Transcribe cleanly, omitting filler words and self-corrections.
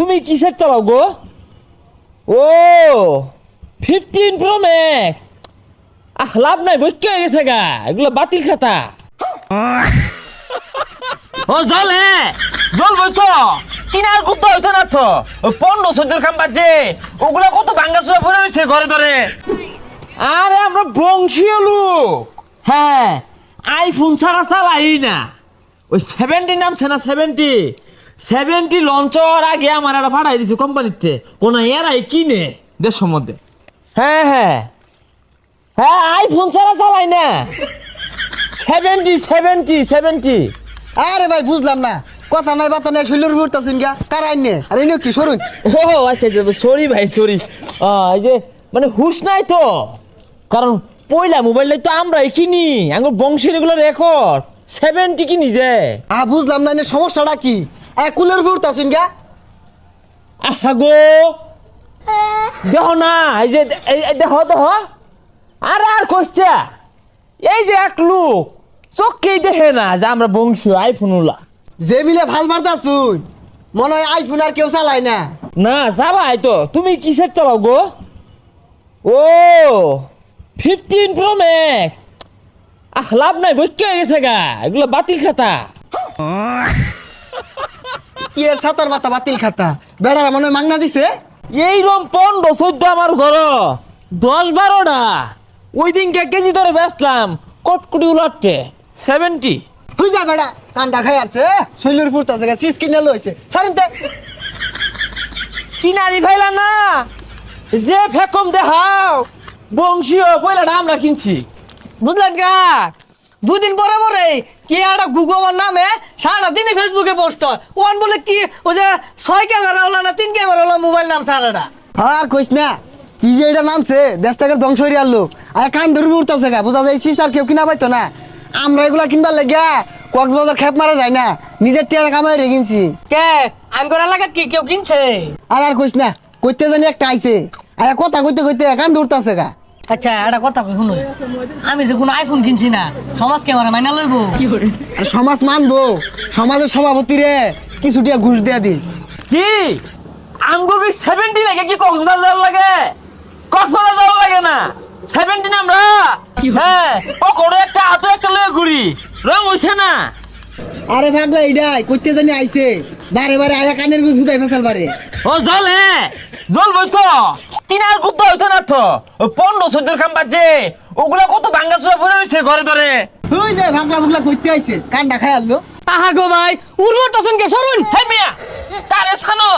তুমি কিসের চালাও গো? ও 15 প্রো ম্যাক্স। লাভ নাই, বইকে হয়ে গেছে গা, এগুলো বাতিল খাতা। ও জলে বই তো কিনার কুত্তা হইতো না তো, 15-14 খাম বাজে ওগুলা কত ভাঙ্গা চুরা পড়ে রয়েছে ঘরে ধরে। আরে আমরা বংশীয় লোক। হ্যাঁ, আইফোন ছাড়া চালাই না। ওই 70 নামছে না, 70 লঞ্চ হওয়ার আগে আমার একটা পাঠাই দিছে কোম্পানিতে, কোন এরাই কিনে দেশের মধ্যে। হ্যাঁ হ্যাঁ হ্যাঁ, আইফোন ছাড়া চালাই না। 70। আরে ভাই বুঝলাম না, কথা নাই বাতা নাই, শৈলর ঘুরতেছেন গা কারাই নে। আরে ইনো কি সরুন। ও আচ্ছা সরি ভাই, সরি। এই যে মানে হুশ নাই তো, কারণ পয়লা মোবাইলটা তো আমরাই কিনি, আমার বংশের এগুলো রেকর্ড 70 কিনি যে। বুঝলাম না, সমস্যাটা কি? কুলের ঘুরতেছেন গা। আহা গো, দেখো না, এই যে দেখো। আর কইছে এই যে এক লোক চোখকেই দেখে না যে আমরা বংশীয় আইফোন ওলা। যে মিলে ভাল মারতাছুন, মনে হয় আইফোন আর কেউ চালায় না। না চালাই তো, তুমি কিসের চালাও গো? ও 15 প্রো ম্যাক্স। লাভ নাই, বইকে হয়ে গেছে গা, এগুলো বাতিল খাতা। কি এর সাতার মাথা বাতিল খাতা? বেড়ারা মনে হয় মাংনা দিছে। এইরকম 15-14 আমার ঘর, 10-12টা ওই দিনকে কেজি ধরে বেচলাম, কটকুটি উলাটে 70। তুই যা বেড়া, কান্ডা খাই আছে শৈলর ঘুরতেছে গা, সিস কিনে লইছে সরেন তে। কিনারি ভাইলা না, যে ফেকম দেখাও বংশীয় পয়লাটা আমরা কিনছি, বুঝলেন গা? 2 দিন পরে পরে কি একটা গুগলের নামে সারা দিনে ফেসবুকে পোস্ট হয়। ওয়ান বলে কি ওই যে 6 ক্যামেরা ওলা না 3 ক্যামেরা ওলা মোবাইল নাম সারাটা। আর কইস না, কি যে এটা নামছে, 10 টাকার ধ্বংস হয়ে আনলো। আর কান ধরে উঠতেছে গা, বোঝা যায় সিস আর কেউ কিনা পাইতো না। আমরা এগুলা কিনবার লাগিয়া কক্সবাজার খেপ মারা যায় না, নিজের টিয়ার কামাই রে কিনছি। কে আমগর এলাকাত কি কেউ কিনছে? আর কইস না, কইতে জানি একটা আইছে, আর কথা কইতে কইতে কান ধরতেছে গা। আচ্ছা একটা কথা কই শুনো, আমি যে কোনো আইফোন কিনছি না, সমাজ ক্যামেরা মাইনা লইব? আর সমাজ মানবো, সমাজের সভাপতি রে কিছু টিয়া ঘুষ দেয়া দিস। কি আমগুর 70 লাগে? কি কক্সবাজার যাওয়ার লাগে? কক্সবাজার যাওয়ার লাগে না, 70 আমরা। হ্যাঁ, পকড়ে একটা হাতে একটা লয়ে ঘুরি, রং হইছে না। আরে ভাগলা এইডাই কইতে জানি আইছে, বারে বারে আয়া কানের গুছ হুদাই ফেসাল বারে। ও জল বই তো কিনার কুত্তা হইতো না তো, 15-14 খাম বাজে ওগুলা কত ভাঙ্গা চুরা পড়ে রয়েছে ঘরে ধরে। ওই যে ভাগলা ভাগলা কইতে আইছে, কান্ডা খাই আনলো। আহা গো ভাই, উর্বর তাছেন কে? সরুন। হে মিয়া, কারে ছানো